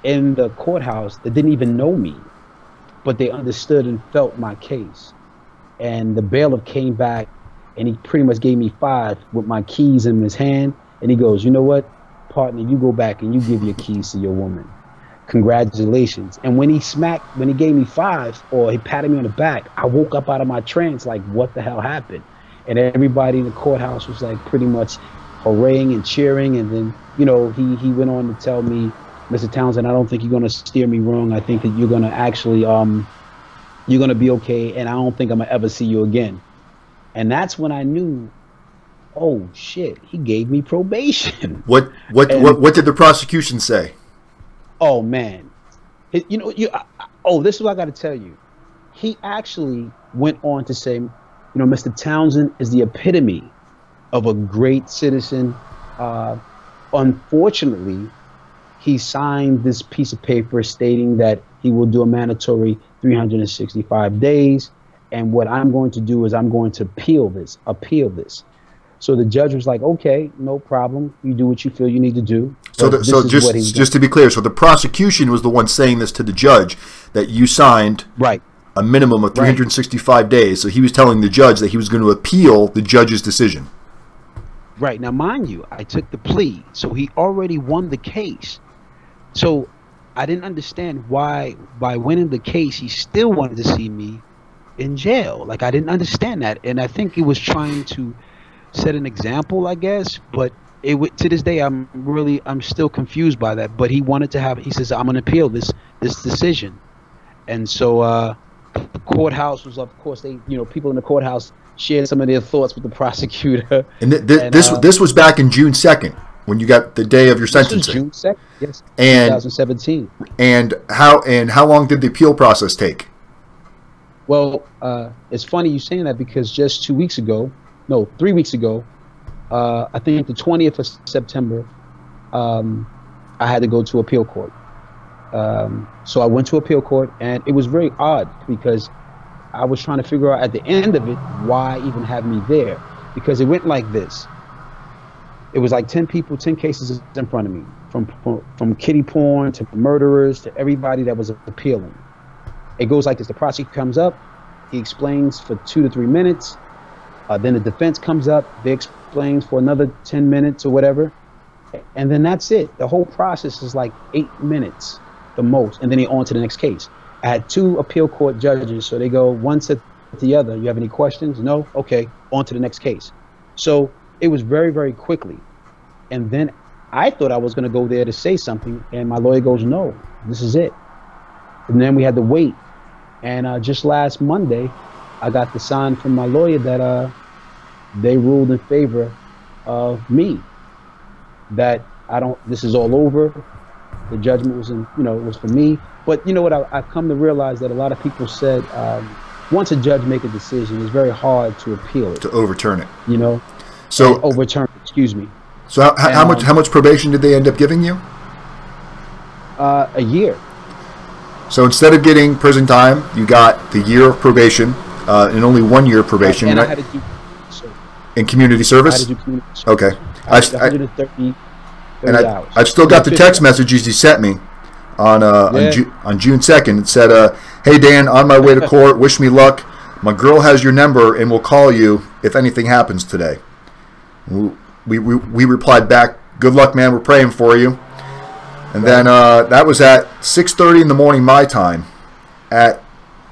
in the courthouse that didn't even know me, but they understood and felt my case. And the bailiff came back and he pretty much gave me 5 with my keys in his hand. And he goes, you know what, partner, you go back and you give your keys to your woman. Congratulations. And when he gave me 5, or he patted me on the back, I woke up out of my trance like, what the hell happened? And everybody in the courthouse was like pretty much hooraying and cheering. And then, you know, he went on to tell me, Mr. Townsend, I don't think you're going to steer me wrong. I think that you're going to actually, you're going to be okay. And I don't think I'm going to ever see you again. And that's when I knew, oh shit, he gave me probation. What did the prosecution say? Oh man, this is what I got to tell you. He actually went on to say, you know, Mr. Townsend is the epitome of a great citizen. Unfortunately, he signed this piece of paper stating that he will do a mandatory 365 days. And what I'm going to do is I'm going to appeal this. So the judge was like, okay, no problem. You do what you feel you need to do. So just to be clear, so the prosecution was the one saying this to the judge, that you signed a minimum of 365 days. So he was telling the judge that he was going to appeal the judge's decision. Right. Now, mind you, I took the plea. So he already won the case. So I didn't understand why by winning the case, he still wanted to see me in jail. Like, I didn't understand that. And I think he was trying to set an example, I guess, but to this day I'm still confused by that. But he wanted to he says, I'm gonna appeal this decision. And so the courthouse was, of course, people in the courthouse shared some of their thoughts with the prosecutor. And this was back in June 2nd when you got the day of your sentencing. This was June 2nd, yes, 2017. And how long did the appeal process take? Well, it's funny you saying that, because just 3 weeks ago, I think the 20th of September, I had to go to appeal court. So I went to appeal court, and it was very odd because I was trying to figure out at the end of it why even have me there, because it went like this. It was like 10 cases in front of me, from kiddie porn to murderers to everybody that was appealing. It goes like this. The prosecutor comes up, he explains for 2 to 3 minutes. Then the defense comes up, they explains for another 10 minutes or whatever. And then that's it. The whole process is like 8 minutes, the most. And then they on to the next case. I had 2 appeal court judges, so they go one to the other. You have any questions? No? Okay, on to the next case. So it was very, very quickly. And then I thought I was going to go there to say something, and my lawyer goes, no, this is it. And then we had to wait. And just last Monday, I got the sign from my lawyer that they ruled in favor of me. That this is all over. The judgment was it was for me. But you know what? I've come to realize that a lot of people said once a judge make a decision, it's very hard to appeal it, to overturn it. you know, So overturn. Excuse me. So how much probation did they end up giving you? A year. So instead of getting prison time, you got the year of probation, and only 1 year probation. And I had to do in community service. I had to do community service. Okay. 130 hours. I've still got the text messages you sent me on June 2nd. It said, "Hey Dan, on my way to court. Wish me luck. My girl has your number and will call you if anything happens today." We replied back, "Good luck, man. We're praying for you." And then that was at 6:30 in the morning my time. At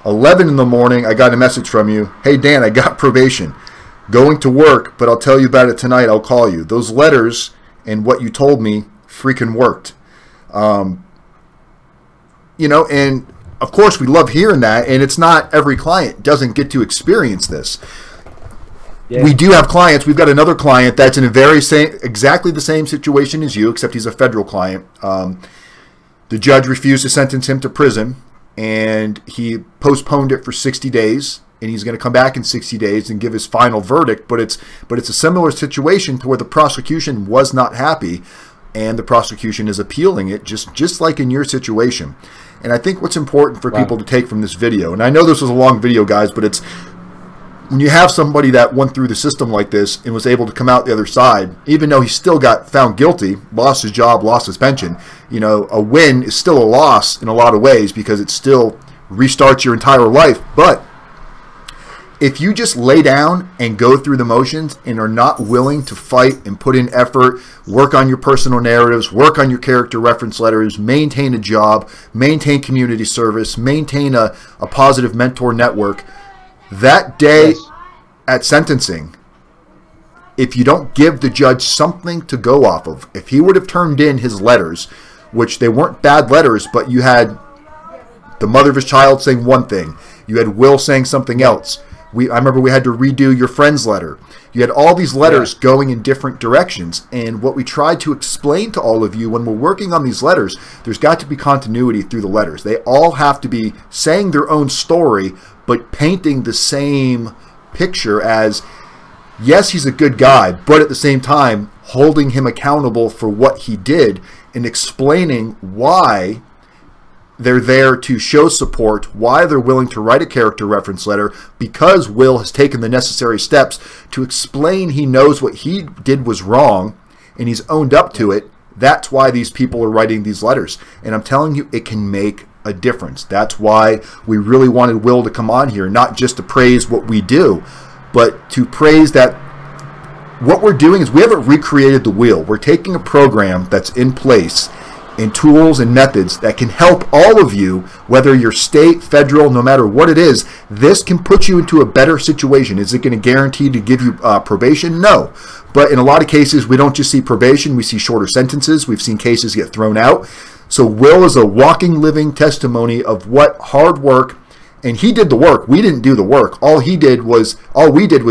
11 in the morning, I got a message from you. "Hey Dan, I got probation. Going to work, but I'll tell you about it tonight. I'll call you." Those letters and what you told me freaking worked. You know, and of course we love hearing that, and it's not every client doesn't get to experience this. Yeah. We do have clients. We've got another client that's in a exactly the same situation as you, except he's a federal client. The judge refused to sentence him to prison, and he postponed it for 60 days, and he's going to come back in 60 days and give his final verdict. But it's a similar situation to where the prosecution was not happy, and the prosecution is appealing it, just like in your situation. And I think what's important for people to take from this video, and I know this was a long video, guys, but it's when you have somebody that went through the system like this and was able to come out the other side, even though he still got found guilty, lost his job, lost his pension, you know, a win is still a loss in a lot of ways because it still restarts your entire life. But if you just lay down and go through the motions and are not willing to fight and put in effort, work on your personal narratives, work on your character reference letters, maintain a job, maintain community service, maintain a positive mentor network, that day at sentencing, if you don't give the judge something to go off of, if he would have turned in his letters, which they weren't bad letters, but you had the mother of his child saying one thing, you had Will saying something else. I remember we had to redo your friend's letter. You had all these letters going in different directions. And what we tried to explain to all of you when we're working on these letters, there's got to be continuity through the letters. They all have to be saying their own story, but painting the same picture as, yes, he's a good guy, but at the same time, holding him accountable for what he did and explaining why they're there to show support, why they're willing to write a character reference letter, because Will has taken the necessary steps to explain he knows what he did was wrong and he's owned up to it. That's why these people are writing these letters. And I'm telling you, it can make a difference. That's why we really wanted Will to come on here, not just to praise what we do, but to praise that what we're doing is we haven't recreated the wheel. We're taking a program that's in place and tools and methods that can help all of you, whether you're state, federal, no matter what it is. This can put you into a better situation. Is it going to guarantee to give you probation? No. But in a lot of cases, we don't just see probation, we see shorter sentences. We've seen cases get thrown out. So Will is a walking, living testimony of what hard work, and he did the work. We didn't do the work. All we did was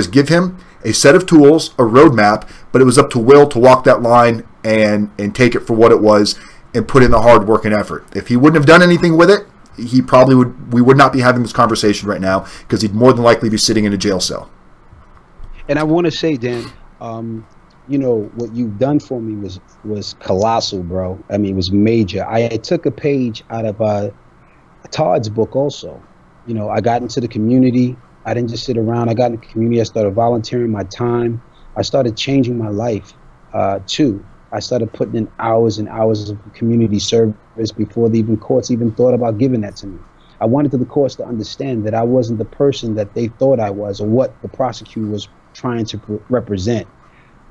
give him a set of tools, a roadmap, but it was up to Will to walk that line and take it for what it was and put in the hard work and effort. If he wouldn't have done anything with it, we would not be having this conversation right now, because he'd more than likely be sitting in a jail cell. And I want to say, Dan, you know, what you've done for me was colossal, bro. I mean, it was major. I took a page out of Todd's book also. You know, I got into the community. I didn't just sit around. I got in the community. I started volunteering my time. I started changing my life too. I started putting in hours and hours of community service before the courts even thought about giving that to me. I wanted the courts to understand that I wasn't the person that they thought I was, or what the prosecutor was trying to represent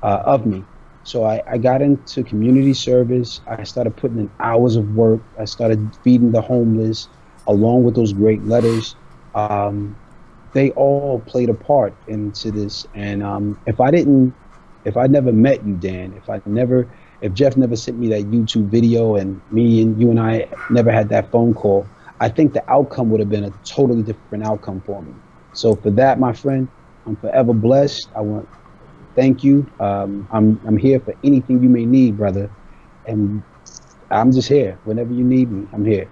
of me. So I got into community service. I started putting in hours of work. I started feeding the homeless, along with those great letters. They all played a part into this. And if I never met you, Dan, if Jeff never sent me that YouTube video and you and I never had that phone call, I think the outcome would have been a totally different outcome for me. So for that, my friend, I'm forever blessed. I want to thank you. I'm here for anything you may need, brother. And I'm just here. Whenever you need me, I'm here.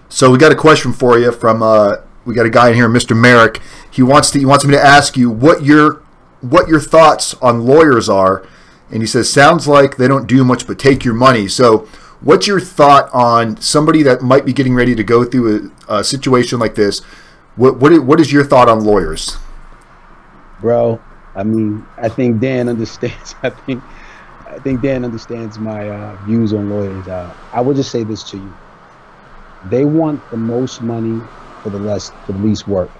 So we got a question for you from we got a guy in here, Mr. Merrick. He wants me to ask you what your thoughts on lawyers are, and he says sounds like they don't do much but take your money. So, what's your thought on somebody that might be getting ready to go through a situation like this? What is your thought on lawyers? Bro, I mean, I think Dan understands. I think Dan understands my views on lawyers. I would just say this to you: they want the most money for the least work.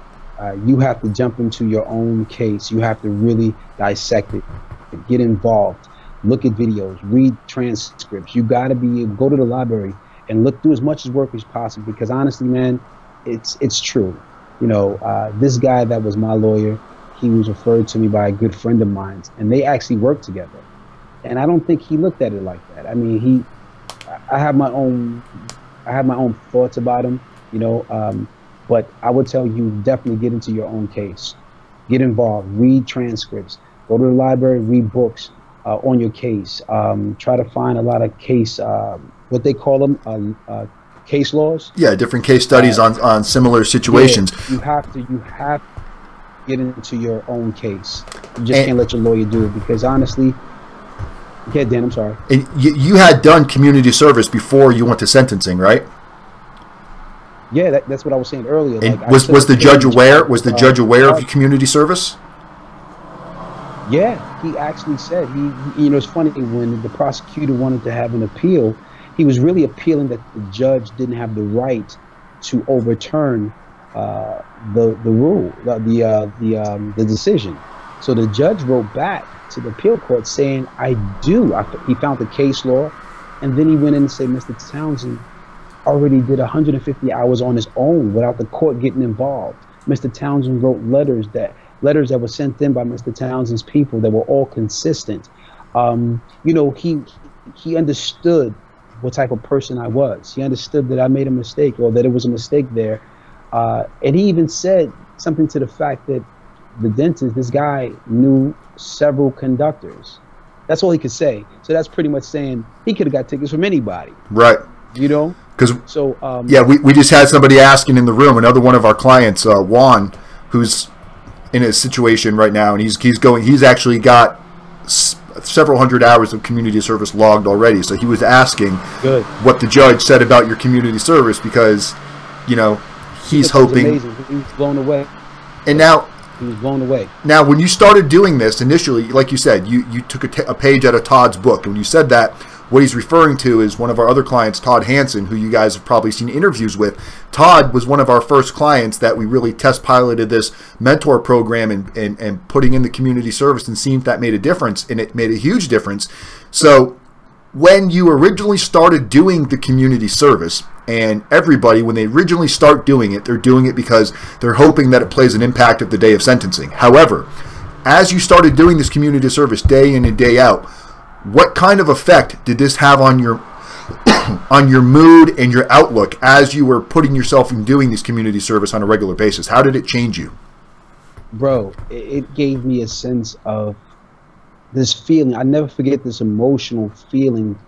You have to jump into your own case. You have to really dissect it, get involved, look at videos, read transcripts. You got to go to the library and look through as much work as possible. Because honestly, man, it's true. You know, this guy that was my lawyer, he was referred to me by a good friend of mine, and they actually worked together. And I don't think he looked at it like that. I mean, I have my own thoughts about him, you know. But I would tell you, definitely get into your own case, get involved, read transcripts, go to the library, read books on your case. Try to find a lot of case, what they call them, case laws. Yeah, different case studies on similar situations. Yeah, you have to get into your own case. You just can't let your lawyer do it, because honestly, yeah, Dan, I'm sorry. And you had done community service before you went to sentencing, right? Yeah, that's what I was saying earlier. And like, was the judge aware? Was the judge aware of your community service? Yeah, he actually said he. You know, it's funny, when the prosecutor wanted to have an appeal, he was really appealing that the judge didn't have the right to overturn the rule, the decision. So the judge wrote back to the appeal court saying, "I do." He found the case law, and then he went in and said, "Mr. Townsend already did 150 hours on his own without the court getting involved. Mr. Townsend wrote letters that were sent in by Mr. Townsend's people that were all consistent." You know, he understood what type of person I was. He understood that I made a mistake, or that it was a mistake there. And he even said something to the fact that the dentist, this guy, knew several conductors. That's all he could say. So that's pretty much saying he could have got tickets from anybody. Right. You know? So yeah, we just had somebody asking in the room, another one of our clients, Juan, who's in a situation right now, and he's actually got several hundred hours of community service logged already. So he was asking what the judge said about your community service, because, you know, he's hoping. Amazing. He was blown away. And now he was blown away. Now, when you started doing this initially, like you said, you took a page out of Todd's book, and when you said that, what he's referring to is one of our other clients, Todd Hansen, who you guys have probably seen interviews with. Todd was one of our first clients that we really test piloted this mentor program and putting in the community service and seeing if that made a difference, and it made a huge difference. So when you originally started doing the community service, and everybody, when they originally start doing it, they're doing it because they're hoping that it plays an impact at the day of sentencing. However, as you started doing this community service day in and day out, what kind of effect did this have on your on your mood and your outlook as you were putting yourself in doing this community service on a regular basis? How did it change you? Bro, it gave me a sense of this feeling. I never forget this emotional feeling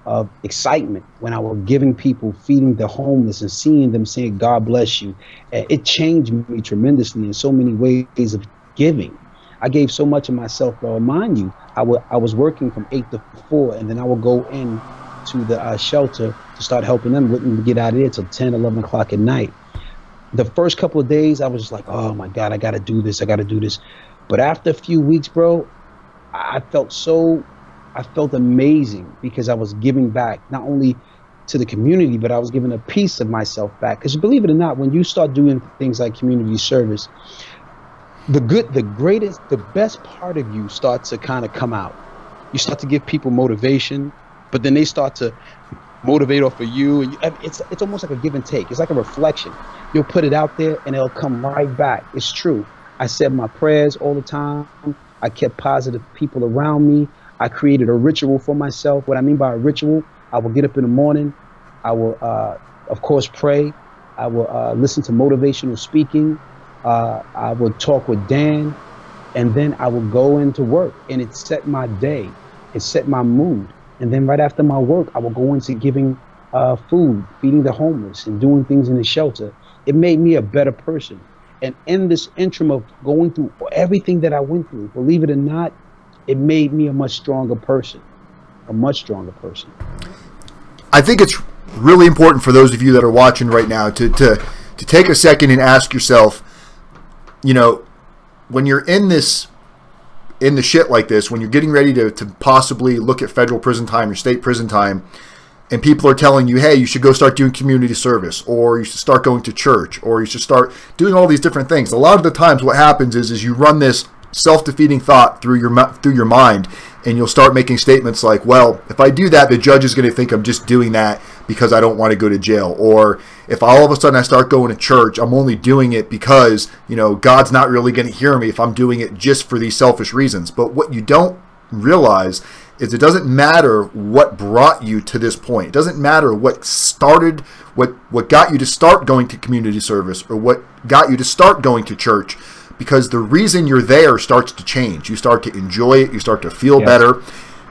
of excitement when I was giving people, feeding the homeless, and seeing them saying, "God bless you." It changed me tremendously in so many ways of giving. I gave so much of myself, bro. Mind you, I was working from 8 to 4, and then I would go in to the shelter to start helping them. Wouldn't get out of there till 10, 11 o'clock at night. The first couple of days, I was just like, oh my God, I got to do this. I got to do this. But after a few weeks, bro, I felt amazing, because I was giving back, not only to the community, but I was giving a piece of myself back. Because believe it or not, when you start doing things like community service, the best part of you starts to kind of come out. You start to give people motivation, but then they start to motivate off of you. And it's almost like a give and take. It's like a reflection. You'll put it out there and it'll come right back. It's true. I said my prayers all the time. I kept positive people around me. I created a ritual for myself. What I mean by a ritual, I will get up in the morning. I will, of course, pray. I will listen to motivational speaking. I would talk with Dan, and then I would go into work, and it set my day. It set my mood. And then right after my work, I would go into giving food, feeding the homeless, and doing things in the shelter. It made me a better person. And in this interim of going through everything that I went through, believe it or not, it made me a much stronger person. A much stronger person. I think it's really important for those of you that are watching right now to take a second and ask yourself, you know, when you're in the shit like this, when you're getting ready to possibly look at federal prison time or state prison time, and people are telling you, hey, you should go start doing community service, or you should start going to church, or you should start doing all these different things. A lot of the times what happens is you run this self-defeating thought through your mind, and you'll start making statements like, well, if I do that, the judge is going to think I'm just doing that because I don't want to go to jail. Or if all of a sudden I start going to church, I'm only doing it because, you know, God's not really going to hear me if I'm doing it just for these selfish reasons. But what you don't realize is it doesn't matter what brought you to this point. It doesn't matter what started, what got you to start going to community service, or what got you to start going to church, because the reason you're there starts to change. You start to enjoy it. You start to feel better.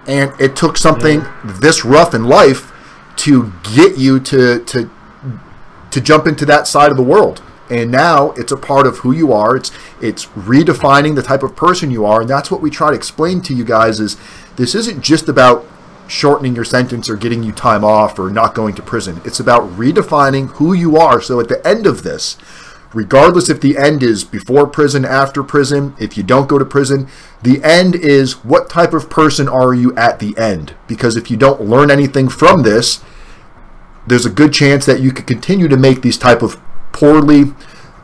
And it took something this rough in life to get you to jump into that side of the world. And now it's a part of who you are. It's redefining the type of person you are. And that's what we try to explain to you guys is this isn't just about shortening your sentence or getting you time off or not going to prison. It's about redefining who you are. So at the end of this, regardless if the end is before prison, after prison, if you don't go to prison, the end is what type of person are you at the end? Because if you don't learn anything from this, there's a good chance that you could continue to make these type of poorly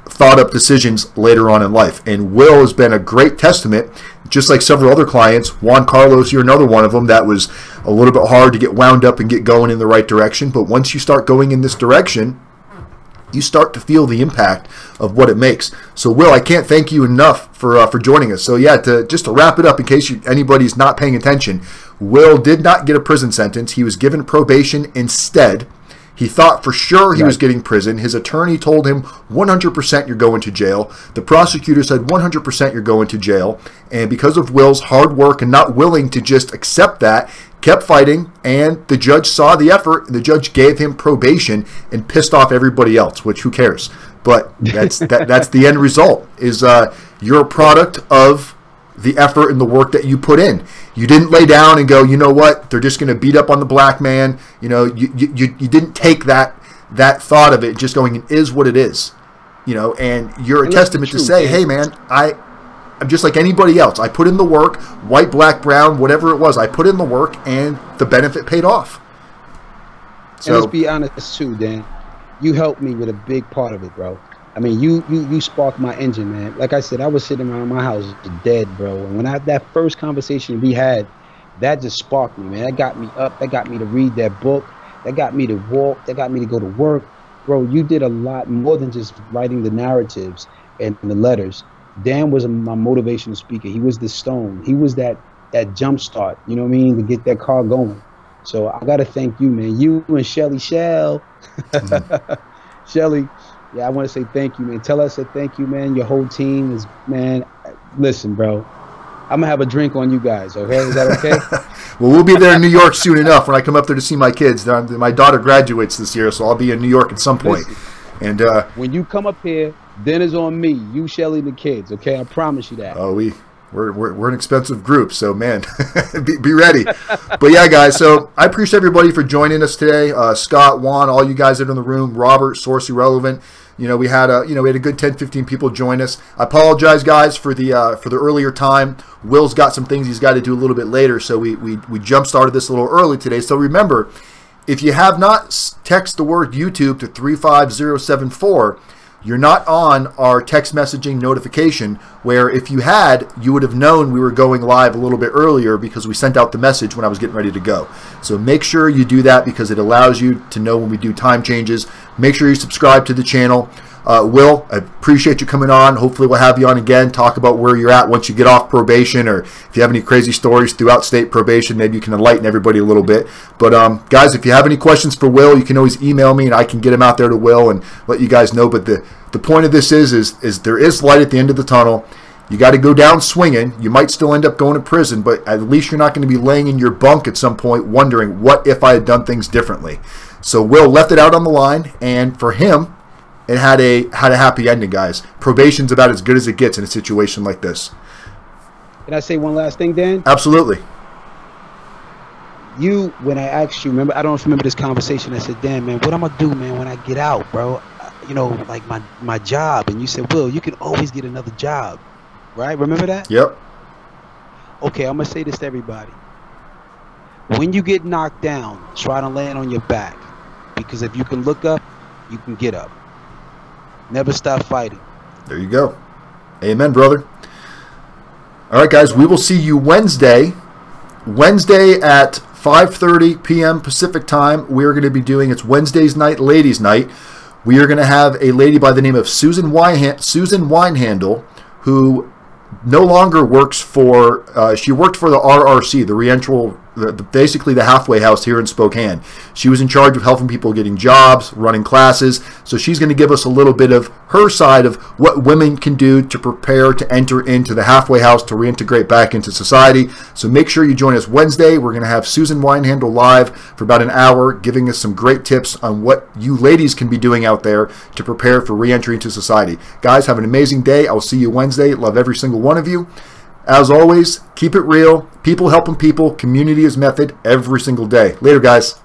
thought up decisions later on in life. And Wil has been a great testament, just like several other clients. Juan Carlos, you're another one of them that was a little bit hard to get wound up and get going in the right direction. But once you start going in this direction, you start to feel the impact of what it makes. So, Wil, I can't thank you enough for joining us. So, yeah, just to wrap it up, in case anybody's not paying attention, Wil did not get a prison sentence. He was given probation instead. He thought for sure he was getting prison. His attorney told him 100% you're going to jail. The prosecutor said 100% you're going to jail. And because of Wil's hard work and not willing to just accept that, kept fighting, and the judge saw the effort, and the judge gave him probation and pissed off everybody else, which who cares? But that's that's the end result, is you're a product of the effort and the work that you put in. You didn't lay down and go, you know what, they're just going to beat up on the black man. You know, you didn't take that thought of it just going, it is what it is. You know, and you're a testament to say, hey man, I'm just like anybody else. I put in the work, white, black, brown, whatever it was. I put in the work, and the benefit paid off. So, and let's be honest too, Dan. You helped me with a big part of it, bro. I mean, you sparked my engine, man. Like I said, I was sitting around my house dead, bro. And when that first conversation we had, that just sparked me, man. That got me up. That got me to read that book. That got me to walk. That got me to go to work. Bro, you did a lot more than just writing the narratives and the letters. Dan was my motivational speaker. He was the stone. He was that jump start, you know what I mean, to get that car going. So I got to thank you, man. You and Shelly Shell. Shelly, yeah, I want to say thank you, man. Tell us a thank you, man. Your whole team is, man, listen, bro. I'm going to have a drink on you guys, okay? Is that okay? Well, we'll be there in New York soon enough when I come up there to see my kids. My daughter graduates this year, so I'll be in New York at some point. Listen, and when you come up here, dinner's on me. You, Shelly, the kids, okay? I promise you that. Oh, we're an expensive group, so man, be ready. But yeah, guys, so I appreciate everybody for joining us today. Scott, Juan, all you guys that are in the room, Robert, Source Irrelevant. You know, we had a good 10-15 people join us. I apologize, guys, for the earlier time. Wil's got some things he's got to do a little bit later, so we jump started this a little early today. So remember, if you have not text the word YouTube to 35074, you're not on our text messaging notification, where if you had, you would have known we were going live a little bit earlier because we sent out the message when I was getting ready to go. So make sure you do that because it allows you to know when we do time changes. Make sure you subscribe to the channel. Wil, I appreciate you coming on. Hopefully we'll have you on again, talk about where you're at once you get off probation, or if you have any crazy stories throughout state probation, maybe you can enlighten everybody a little bit. But guys, if you have any questions for Wil, you can always email me and I can get them out there to Wil and let you guys know. But the point of this is there is light at the end of the tunnel. You got to go down swinging. You might still end up going to prison, but at least you're not going to be laying in your bunk at some point wondering, what if I had done things differently? So Wil left it out on the line, and for him, it had a happy ending, guys. Probation's about as good as it gets in a situation like this. Can I say one last thing, Dan? Absolutely. When I asked you, remember, I don't know if you remember this conversation, I said, Dan, man, what I'm going to do, man, when I get out, bro? You know, like my job. And you said, Will, you can always get another job. Right? Remember that? Yep. Okay, I'm going to say this to everybody. When you get knocked down, try to land on your back. Because if you can look up, you can get up. Never stop fighting. There you go. Amen, brother. All right, guys, we will see you Wednesday. Wednesday at 5:30 p.m. Pacific time. We're going to be doing, it's Wednesday's night, ladies' night. We are going to have a lady by the name of Susan Winehandle, who no longer works for, she worked for the RRC, basically the halfway house here in Spokane. She was in charge of helping people getting jobs, running classes. So she's going to give us a little bit of her side of what women can do to prepare to enter into the halfway house to reintegrate back into society. So make sure you join us Wednesday. We're going to have Susan Winehandle live for about an hour, giving us some great tips on what you ladies can be doing out there to prepare for reentry into society. Guys, have an amazing day. I'll see you Wednesday. Love every single one of you. As always, keep it real. People helping people. Community is method every single day. Later, guys.